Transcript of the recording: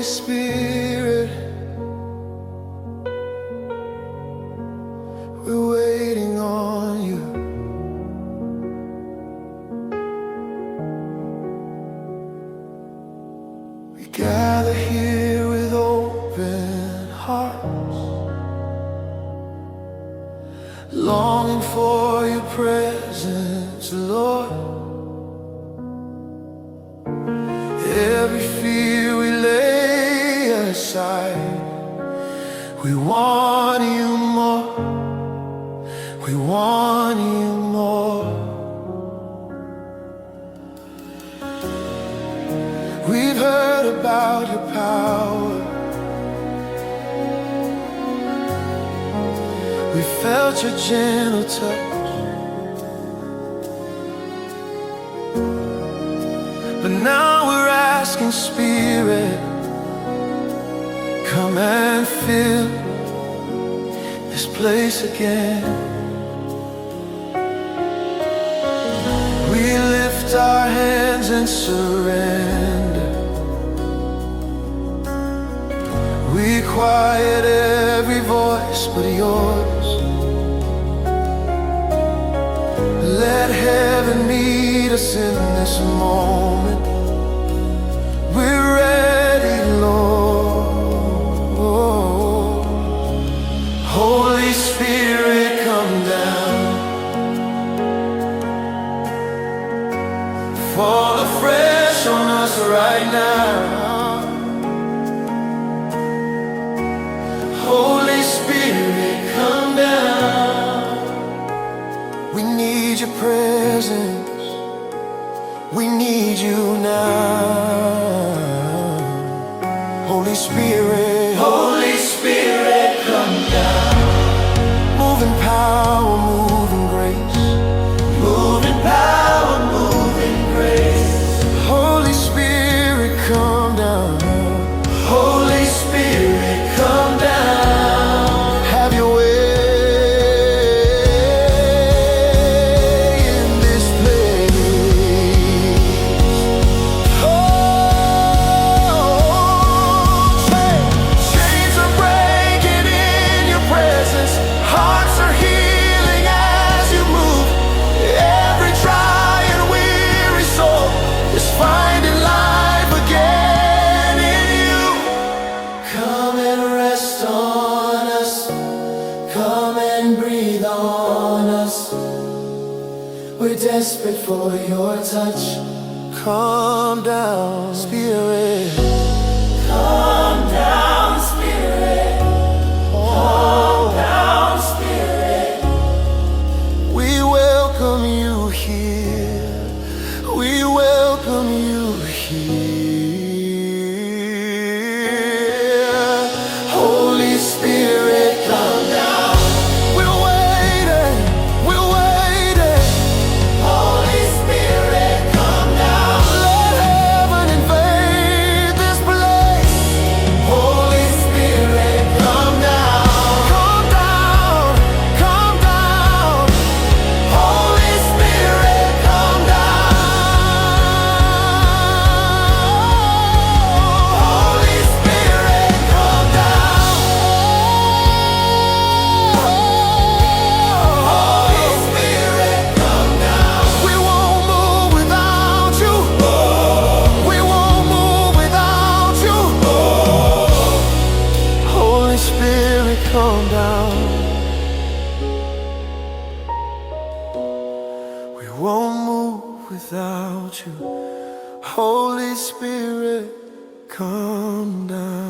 Holy Spirit, we're waiting on you. We gather here with open hearts, longing for your presence, Lord. Every fear we lay aside, we want you more, we want you more. We've heard about your power, we felt your gentle touch, but now we're asking, Spirit, come and fill this place again. We lift our hands and surrender. We quiet every voice but yours. Let heaven meet us in this moment. We're ready, Lord. Holy Spirit, come down, fall afresh on us right now. Holy Spirit, come down. We need your presence, we need you now. Holy Spirit, Holy Spirit, come down. Move in power, move in grace. Move in power, move in grace. Holy Spirit, come down. Holy Spirit, come down. Have your way in this place. Chains are breaking in your presence. Hearts are healing as you move. Every dry and weary soul is finding life again in you. Come and rest on us. Come and breathe on us. We're desperate for your touch. Calm down, Spirit. Calm down, Spirit. Calm down, Spirit. We welcome you here. We welcome you here. Holy Spirit, come down. We're waiting, we're waiting. Holy Spirit, come down. Let heaven invade this place. Holy Spirit, come down. Come down, come down. Holy Spirit, come down. Holy Spirit, come down. Holy Spirit, come down. We won't move without you. We won't move without you. Holy Spirit, come down. We won't move without you. Holy Spirit, come down.